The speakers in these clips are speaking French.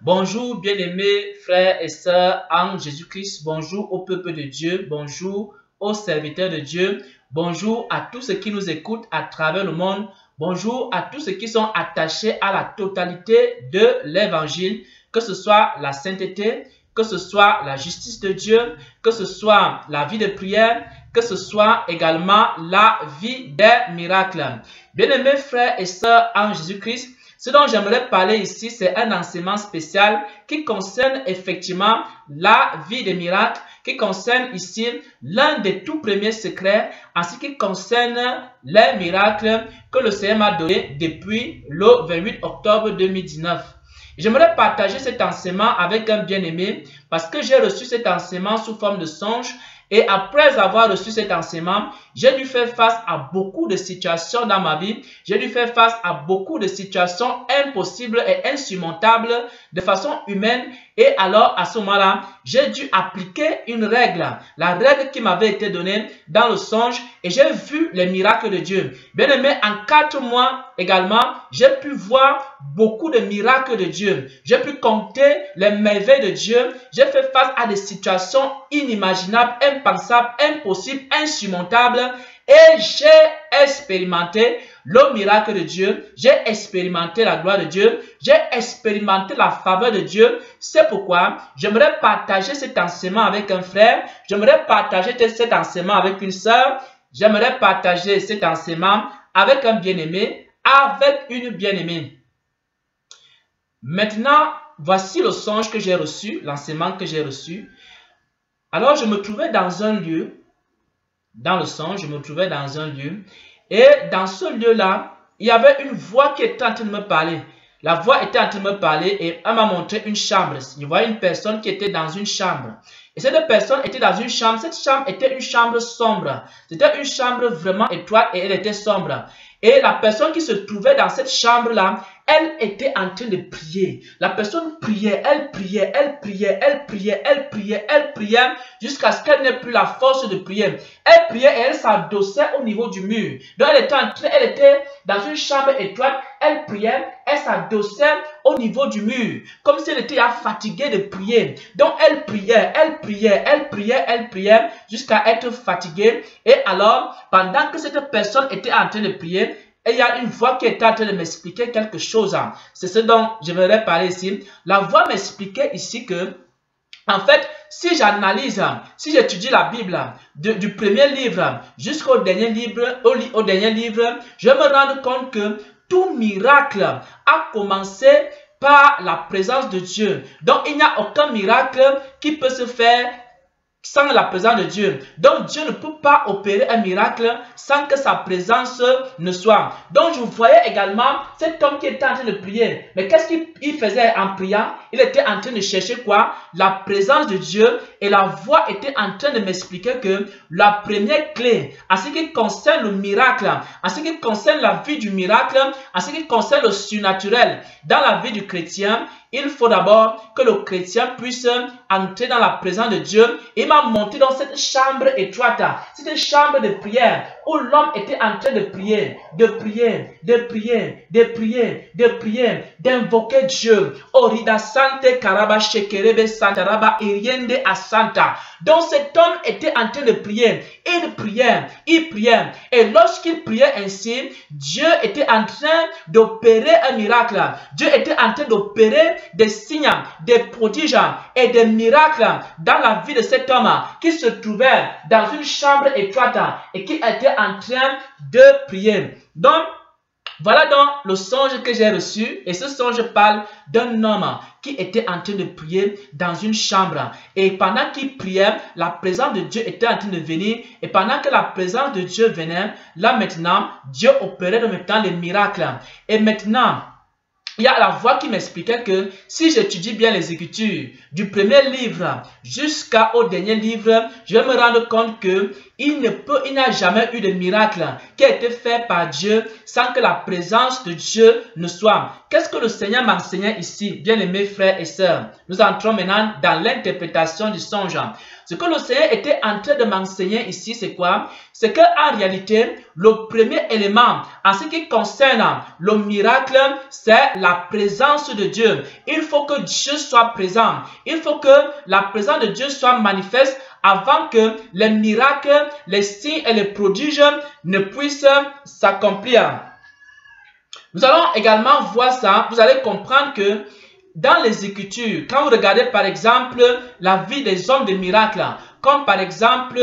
Bonjour bien-aimés frères et sœurs en Jésus-Christ, bonjour au peuple de Dieu, bonjour aux serviteurs de Dieu, bonjour à tous ceux qui nous écoutent à travers le monde, bonjour à tous ceux qui sont attachés à la totalité de l'évangile, que ce soit la sainteté, que ce soit la justice de Dieu, que ce soit la vie de prière, que ce soit également la vie des miracles. Bien-aimés frères et sœurs en Jésus-Christ, ce dont j'aimerais parler ici, c'est un enseignement spécial qui concerne effectivement la vie des miracles, qui concerne ici l'un des tout premiers secrets en ce qui concerne les miracles que le Seigneur m'a donné depuis le 28 octobre 2019. J'aimerais partager cet enseignement avec un bien-aimé parce que j'ai reçu cet enseignement sous forme de songe. Et après avoir reçu cet enseignement, j'ai dû faire face à beaucoup de situations dans ma vie. J'ai dû faire face à beaucoup de situations impossibles et insurmontables de façon humaine. Et alors, à ce moment-là, j'ai dû appliquer une règle. La règle qui m'avait été donnée dans le songe. Et j'ai vu les miracles de Dieu. Bien aimé, en 4 mois également, j'ai pu voir beaucoup de miracles de Dieu. J'ai pu compter les merveilles de Dieu. J'ai fait face à des situations inimaginables, impensables, impossibles, insurmontables. Et j'ai expérimenté le miracle de Dieu. J'ai expérimenté la gloire de Dieu. J'ai expérimenté la faveur de Dieu. C'est pourquoi j'aimerais partager cet enseignement avec un frère. J'aimerais partager cet enseignement avec une sœur. J'aimerais partager cet enseignement avec un bien-aimé, avec une bien-aimée. Maintenant, voici le songe que j'ai reçu, l'enseignement que j'ai reçu. Alors, je me trouvais dans un lieu, dans le songe, je me trouvais dans un lieu. Et dans ce lieu-là, il y avait une voix qui était en train de me parler. La voix était en train de me parler et elle m'a montré une chambre. Je voyais une personne qui était dans une chambre. Et cette personne était dans une chambre. Cette chambre était une chambre sombre. C'était une chambre vraiment étroite et elle était sombre. Et la personne qui se trouvait dans cette chambre-là, elle était en train de prier. La personne priait, elle priait, elle priait, elle priait, elle priait, elle priait, jusqu'à ce qu'elle n'ait plus la force de prier. Elle priait et elle s'adossait au niveau du mur. Donc elle était dans une chambre étroite, elle priait, elle s'adossait au niveau du mur, comme si elle était fatiguée de prier. Donc elle priait, elle priait, elle priait, elle priait, jusqu'à être fatiguée. Et alors, pendant que cette personne était en train de prier, et il y a une voix qui était en train de m'expliquer quelque chose. C'est ce dont je voudrais parler ici. La voix m'expliquait ici que, en fait, si j'analyse, si j'étudie la Bible, du premier livre jusqu'au dernier livre, au dernier livre, je me rends compte que tout miracle a commencé par la présence de Dieu. Donc, il n'y a aucun miracle qui peut se faire sans la présence de Dieu. Donc, Dieu ne peut pas opérer un miracle sans que sa présence ne soit. Donc, je voyais également cet homme qui était en train de prier. Mais qu'est-ce qu'il faisait en priant? Il était en train de chercher quoi? La présence de Dieu. Et la voix était en train de m'expliquer que la première clé, en ce qui concerne le miracle, en ce qui concerne la vie du miracle, en ce qui concerne le surnaturel dans la vie du chrétien, il faut d'abord que le chrétien puisse entrer dans la présence de Dieu. Il m'a monté dans cette chambre étroite, cette chambre de prière où l'homme était en train de prier, de prier, de prier, de prier, de prier, d'invoquer Dieu. Orida Sante Karaba Shekerebe Santaraba Iriende Asanta. Donc cet homme était en train de prier. Il priait, il priait. Et lorsqu'il priait ainsi, Dieu était en train d'opérer un miracle. Dieu était en train d'opérer des signes, des prodiges et des miracles dans la vie de cet homme qui se trouvait dans une chambre étroite et qui était en train de prier. Donc, voilà donc le songe que j'ai reçu. Et ce songe parle d'un homme qui était en train de prier dans une chambre. Et pendant qu'il priait, la présence de Dieu était en train de venir. Et pendant que la présence de Dieu venait, là maintenant, Dieu opérait maintenant les miracles. Et maintenant, il y a la voix qui m'expliquait que si j'étudie bien les Écritures, du premier livre jusqu'au dernier livre, je vais me rendre compte que il n'y a jamais eu de miracle qui a été fait par Dieu sans que la présence de Dieu ne soit. Qu'est-ce que le Seigneur m'enseignait ici, bien aimés frères et sœurs? Nous entrons maintenant dans l'interprétation du songe. Ce que le Seigneur était en train de m'enseigner ici, c'est quoi? C'est qu'en réalité, le premier élément en ce qui concerne le miracle, c'est la présence de Dieu. Il faut que Dieu soit présent. Il faut que la présence de Dieu soit manifeste avant que les miracles, les signes et les prodiges ne puissent s'accomplir. Nous allons également voir ça. Vous allez comprendre que dans les Écritures, quand vous regardez par exemple la vie des hommes de miracles, comme par exemple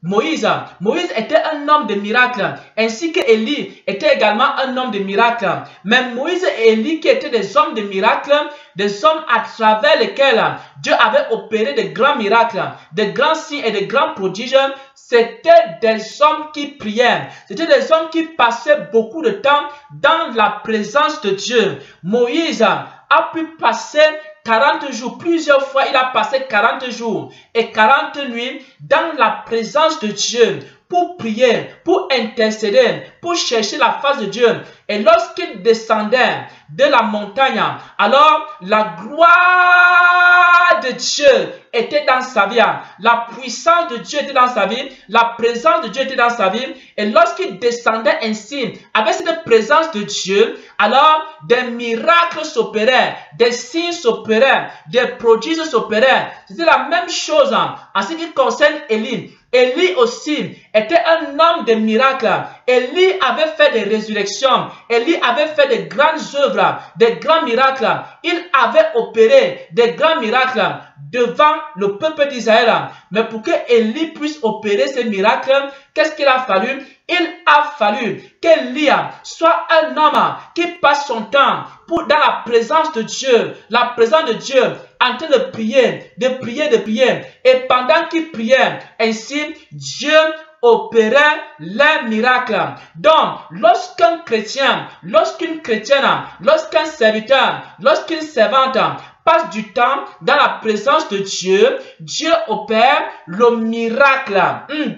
Moïse. Moïse était un homme de miracles, ainsi que Élie était également un homme de miracles. Mais Moïse et Élie qui étaient des hommes de miracles, des hommes à travers lesquels Dieu avait opéré de grands miracles, de grands signes et de grands prodiges, c'était des hommes qui priaient. C'était des hommes qui passaient beaucoup de temps dans la présence de Dieu. Moïse a pu passer 40 jours, plusieurs fois il a passé 40 jours et 40 nuits dans la présence de Dieu pour prier, pour intercéder, pour chercher la face de Dieu. Et lorsqu'il descendait de la montagne, alors la gloire de Dieu était dans sa vie, la puissance de Dieu était dans sa vie, la présence de Dieu était dans sa vie. Et lorsqu'il descendait ainsi, avec cette présence de Dieu, alors des miracles s'opéraient, des signes s'opéraient, des prodiges s'opéraient. C'était la même chose en ce qui concerne Élie. Élie aussi était un homme de miracles. Élie avait fait des résurrections. Élie avait fait de grandes œuvres, de grands miracles. Il avait opéré de grands miracles devant le peuple d'Israël. Mais pour que Élie puisse opérer ces miracles, qu'est-ce qu'il a fallu? Il a fallu qu'Élie soit un homme qui passe son temps dans la présence de Dieu, la présence de Dieu, en train de prier, de prier, de prier. Et pendant qu'il priait, ainsi, Dieu opérait les miracles. Donc, lorsqu'un chrétien, lorsqu'une chrétienne, lorsqu'un serviteur, lorsqu'une servante passe du temps dans la présence de Dieu, Dieu opère le miracle.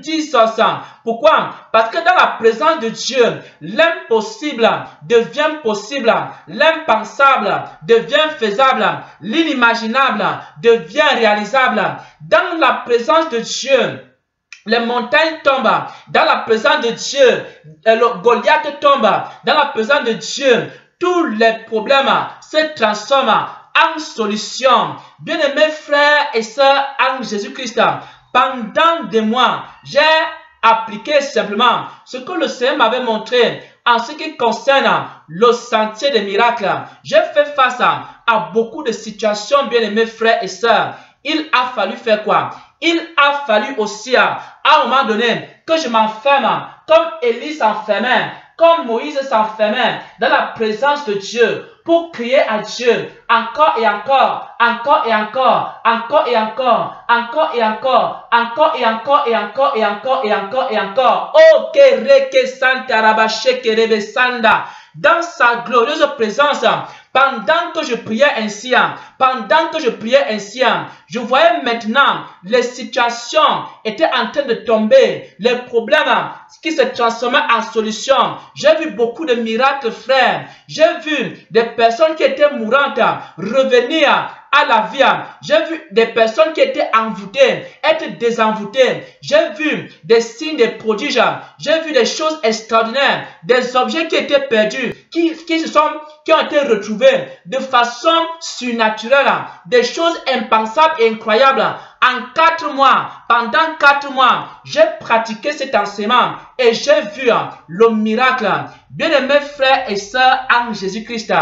Dis ça. Pourquoi? Parce que dans la présence de Dieu, l'impossible devient possible, l'impensable devient faisable, l'inimaginable devient réalisable. Dans la présence de Dieu, les montagnes tombent. Dans la présence de Dieu, le Goliath tombe. Dans la présence de Dieu, tous les problèmes se transforment en solution. Bien-aimés frères et sœurs en Jésus-Christ, pendant des mois, j'ai appliqué simplement ce que le Seigneur m'avait montré en ce qui concerne le sentier des miracles. J'ai fait face à beaucoup de situations, bien-aimés frères et sœurs. Il a fallu faire quoi? Il a fallu aussi à un moment donné que je m'enferme comme Élie s'enfermait, comme Moïse s'enfermait dans la présence de Dieu pour crier à Dieu encore et encore, encore et encore, encore et encore, encore et encore, encore et encore et encore et encore et encore et encore. Oh, Kereke Santa Rabache Kerebe Sanda, dans sa glorieuse présence. Pendant que je priais ainsi, je voyais maintenant les situations étaient en train de tomber, les problèmes qui se transformaient en solutions. J'ai vu beaucoup de miracles, frères. J'ai vu des personnes qui étaient mourantes revenir à la vie. J'ai vu des personnes qui étaient envoûtées être désenvoûtées. J'ai vu des signes, des prodiges. J'ai vu des choses extraordinaires, des objets qui étaient perdus, qui ont été retrouvés de façon surnaturelle, des choses impensables et incroyables. En 4 mois, pendant 4 mois, j'ai pratiqué cet enseignement et j'ai vu le miracle. Bien-aimés frères et sœurs en Jésus-Christ,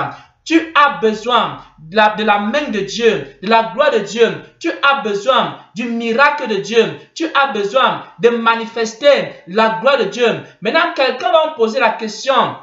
tu as besoin de la main de Dieu, de la gloire de Dieu. Tu as besoin du miracle de Dieu. Tu as besoin de manifester la gloire de Dieu. Maintenant, quelqu'un va me poser la question.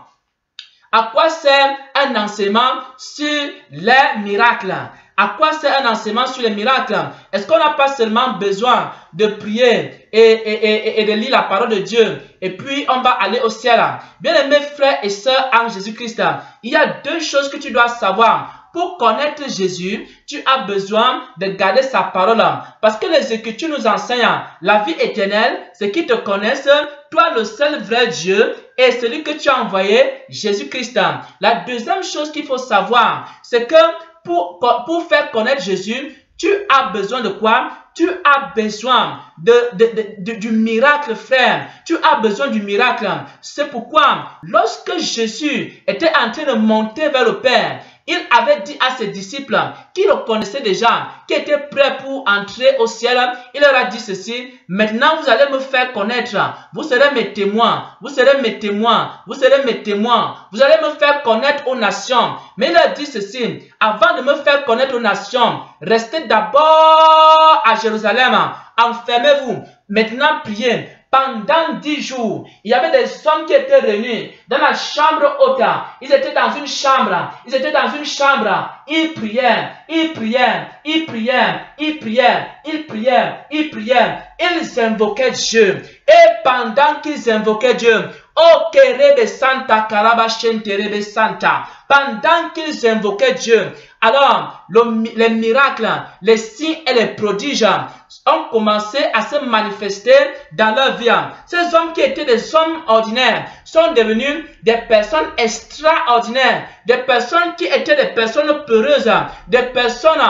À quoi sert un enseignement sur les miracles? À quoi sert un enseignement sur les miracles? Est-ce qu'on n'a pas seulement besoin de prier et de lire la parole de Dieu et puis on va aller au ciel? Bien-aimés frères et sœurs en Jésus-Christ, il y a 2 choses que tu dois savoir. Pour connaître Jésus, tu as besoin de garder sa parole. Parce que les Écritures nous enseignent la vie éternelle, c'est qu'ils te connaissent, toi le seul vrai Dieu et celui que tu as envoyé, Jésus-Christ. La deuxième chose qu'il faut savoir, c'est que pour faire connaître Jésus, Tu as besoin de quoi? Tu as besoin du miracle, frère. Tu as besoin du miracle. C'est pourquoi, lorsque Jésus était en train de monter vers le Père, il avait dit à ses disciples, qui le connaissaient déjà, qui étaient prêts pour entrer au ciel, il leur a dit ceci: maintenant vous allez me faire connaître, vous serez mes témoins, vous serez mes témoins, vous serez mes témoins, vous allez me faire connaître aux nations. Mais il a dit ceci: avant de me faire connaître aux nations, restez d'abord à Jérusalem, enfermez-vous, maintenant priez. Pendant 10 jours, il y avait des hommes qui étaient réunis dans la chambre haute. Ils étaient dans une chambre. Ils étaient dans une chambre. Ils priaient. Ils priaient. Ils priaient. Ils priaient. Ils priaient. Ils priaient. Ils invoquaient Dieu. Et pendant qu'ils invoquaient Dieu, oh Kerebe Santa Karabachen Terebe Santa, pendant qu'ils invoquaient Dieu, alors les miracles, les signes et les prodiges ont commencé à se manifester dans leur vie. Ces hommes qui étaient des hommes ordinaires sont devenus des personnes extraordinaires, des personnes qui étaient des personnes peureuses, des personnes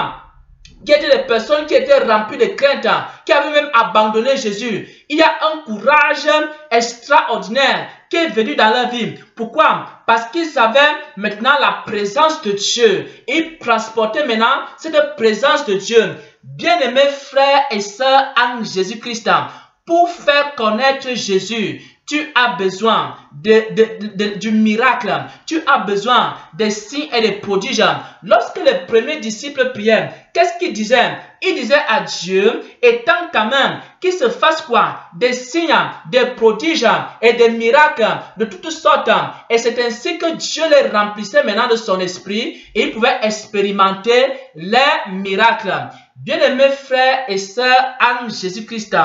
qui étaient des personnes qui étaient remplies de crainte, qui avaient même abandonné Jésus. Il y a un courage extraordinaire qui est venu dans leur vie. Pourquoi? Parce qu'ils avaient maintenant la présence de Dieu. Ils transportaient maintenant cette présence de Dieu. Bien-aimés frères et sœurs en Jésus-Christ, pour faire connaître Jésus, tu as besoin du miracle. Tu as besoin des signes et des prodiges. Lorsque les premiers disciples priaient, qu'est-ce qu'ils disaient? Ils disaient à Dieu, étant quand même qu'il se fasse quoi? Des signes, des prodiges et des miracles de toutes sortes. Et c'est ainsi que Dieu les remplissait maintenant de son esprit et ils pouvaient expérimenter les miracles. Bien-aimés frères et sœurs en Jésus-Christ,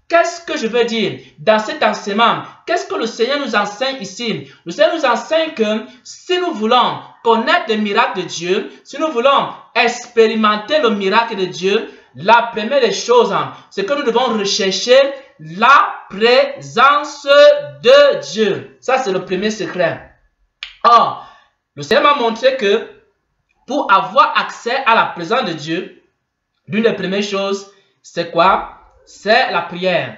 qu'est-ce que je veux dire dans cet enseignement? Qu'est-ce que le Seigneur nous enseigne ici? Le Seigneur nous enseigne que si nous voulons connaître le miracle de Dieu, si nous voulons expérimenter le miracle de Dieu, la première des choses, c'est que nous devons rechercher la présence de Dieu. Ça, c'est le premier secret. Or, le Seigneur m'a montré que pour avoir accès à la présence de Dieu, l'une des premières choses, c'est quoi? C'est la prière.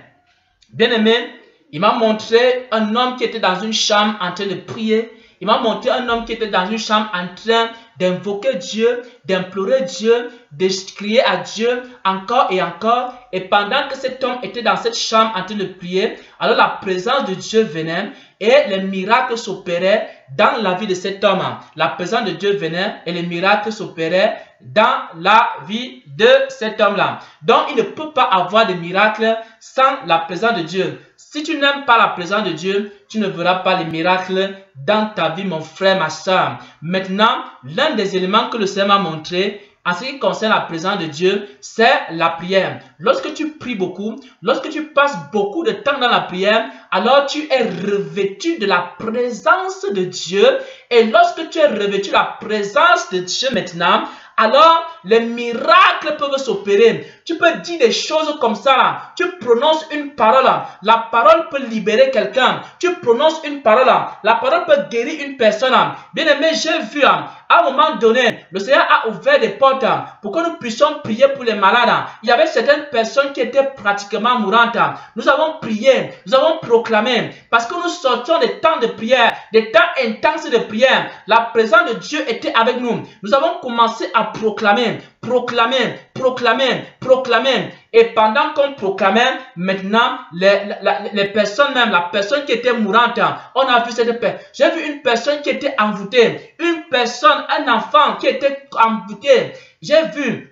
Bien aimé, il m'a montré un homme qui était dans une chambre en train de prier. Il m'a montré un homme qui était dans une chambre en train d'invoquer Dieu, d'implorer Dieu, de crier à Dieu encore et encore. Et pendant que cet homme était dans cette chambre en train de prier, alors la présence de Dieu venait et les miracles s'opéraient dans la vie de cet homme. La présence de Dieu venait et les miracles s'opéraient dans la vie de cet homme-là. Donc, il ne peut pas avoir de miracles sans la présence de Dieu. Si tu n'aimes pas la présence de Dieu, tu ne verras pas les miracles dans ta vie, mon frère, ma soeur. Maintenant, l'un des éléments que le Seigneur m'a montré en ce qui concerne la présence de Dieu, c'est la prière. Lorsque tu pries beaucoup, lorsque tu passes beaucoup de temps dans la prière, alors tu es revêtu de la présence de Dieu. Et lorsque tu es revêtu de la présence de Dieu maintenant, alors les miracles peuvent s'opérer. Tu peux dire des choses comme ça, là. Tu prononces une parole, la parole peut libérer quelqu'un. Tu prononces une parole, la parole peut guérir une personne. Bien aimé, j'ai vu à un moment donné, le Seigneur a ouvert des portes pour que nous puissions prier pour les malades. Il y avait certaines personnes qui étaient pratiquement mourantes. Nous avons prié, nous avons proclamé, parce que nous sortions des temps de prière, des temps intenses de prière. La présence de Dieu était avec nous. Nous avons commencé à proclamer, proclamer, proclamer, proclamer. Et pendant qu'on proclamait, maintenant, les personnes même, la personne qui était mourante, on a vu cette personne. J'ai vu une personne qui était envoûtée, une personne, un enfant qui était envoûté. J'ai vu.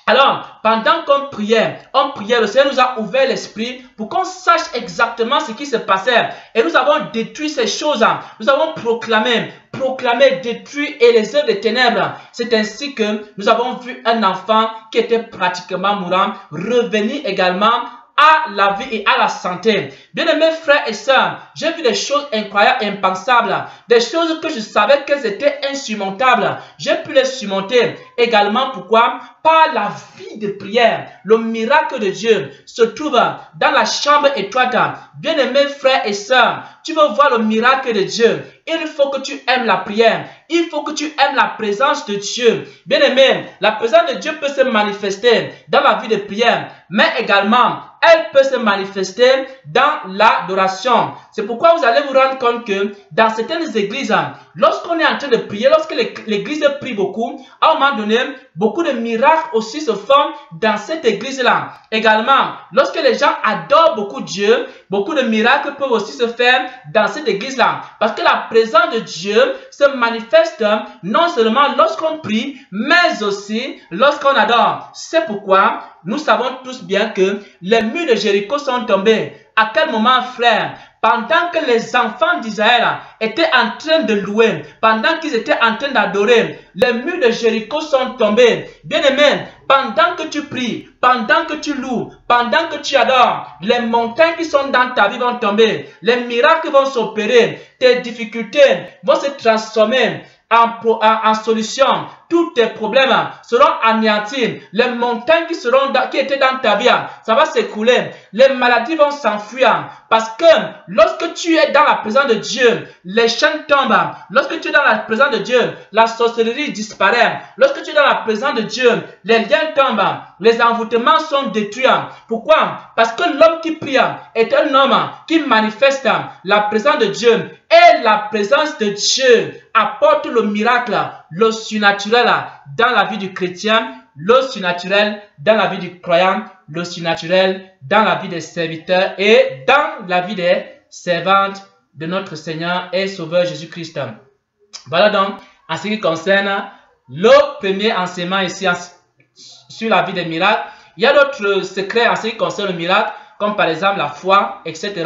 Alors, pendant qu'on priait, le Seigneur nous a ouvert l'esprit pour qu'on sache exactement ce qui se passait. Et nous avons détruit ces choses. Nous avons proclamé, détruit et les œuvres des ténèbres. C'est ainsi que nous avons vu un enfant qui était pratiquement mourant revenir également à la vie et à la santé. Bien-aimés frères et sœurs, j'ai vu des choses incroyables et impensables, des choses que je savais qu'elles étaient insurmontables. J'ai pu les surmonter également. Pourquoi? Par la vie de prière. Le miracle de Dieu se trouve dans la chambre étroite. Bien-aimés frères et sœurs, tu veux voir le miracle de Dieu. il faut que tu aimes la prière. Il faut que tu aimes la présence de Dieu. Bien aimé, la présence de Dieu peut se manifester dans la vie de prière, mais également, elle peut se manifester dans l'adoration. C'est pourquoi vous allez vous rendre compte que dans certaines églises, lorsqu'on est en train de prier, lorsque l'église prie beaucoup, à un moment donné, beaucoup de miracles aussi se font dans cette église-là. Également, lorsque les gens adorent beaucoup Dieu, beaucoup de miracles peuvent aussi se faire dans cette église-là. Parce que la présence de Dieu se manifeste non seulement lorsqu'on prie, mais aussi lorsqu'on adore. C'est pourquoi nous savons tous bien que les murs de Jéricho sont tombés. À quel moment, frère? Pendant que les enfants d'Israël étaient en train de louer, pendant qu'ils étaient en train d'adorer, les murs de Jéricho sont tombés. Bien-aimé, pendant que tu pries, pendant que tu loues, pendant que tu adores, les montagnes qui sont dans ta vie vont tomber, les miracles vont s'opérer, tes difficultés vont se transformer en solution. Tous tes problèmes seront anéantis. Les montagnes qui étaient dans ta vie, ça va s'écouler. Les maladies vont s'enfuir. Parce que lorsque tu es dans la présence de Dieu, les chaînes tombent. Lorsque tu es dans la présence de Dieu, la sorcellerie disparaît. Lorsque tu es dans la présence de Dieu, les liens tombent. Les envoûtements sont détruits. Pourquoi? Parce que l'homme qui prie est un homme qui manifeste la présence de Dieu. Et la présence de Dieu apporte le miracle, le surnaturel dans la vie du chrétien, le surnaturel dans la vie du croyant, le surnaturel dans la vie des serviteurs et dans la vie des servantes de notre Seigneur et Sauveur Jésus-Christ. Voilà donc en ce qui concerne le premier enseignement ici sur la vie des miracles. Il y a d'autres secrets en ce qui concerne le miracle, comme par exemple la foi, etc.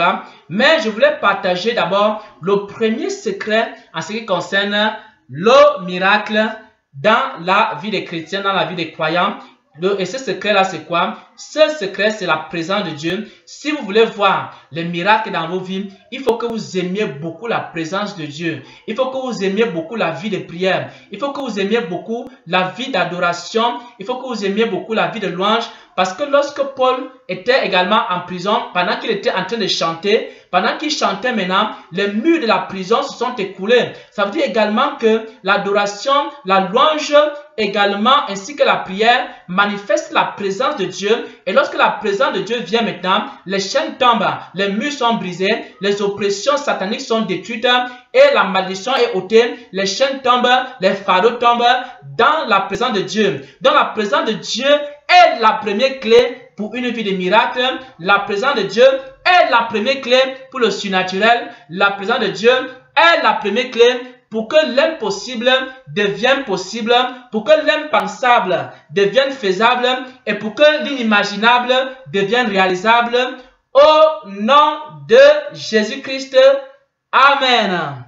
Mais je voulais partager d'abord le premier secret en ce qui concerne le miracle dans la vie des chrétiens, dans la vie des croyants. Et ce secret-là, c'est quoi? Ce secret, c'est la présence de Dieu. Si vous voulez voir les miracles dans vos vies, il faut que vous aimiez beaucoup la présence de Dieu. Il faut que vous aimiez beaucoup la vie de prière. Il faut que vous aimiez beaucoup la vie d'adoration. Il faut que vous aimiez beaucoup la vie de louange. Parce que lorsque Paul était également en prison, pendant qu'il était en train de chanter, pendant qu'il chantait maintenant, les murs de la prison se sont écoulés. Ça veut dire également que l'adoration, la louange également, ainsi que la prière, manifestent la présence de Dieu. Et lorsque la présence de Dieu vient maintenant, les chaînes tombent, les murs sont brisés, les oppressions sataniques sont détruites et la malédiction est ôtée, les chaînes tombent, les fardeaux tombent dans la présence de Dieu. Dans la présence de Dieu est la première clé pour une vie de miracle. La présence de Dieu est la première clé pour le surnaturel. La présence de Dieu est la première clé pour que l'impossible devienne possible, pour que l'impensable devienne faisable et pour que l'inimaginable devienne réalisable. Au nom de Jésus-Christ. Amen.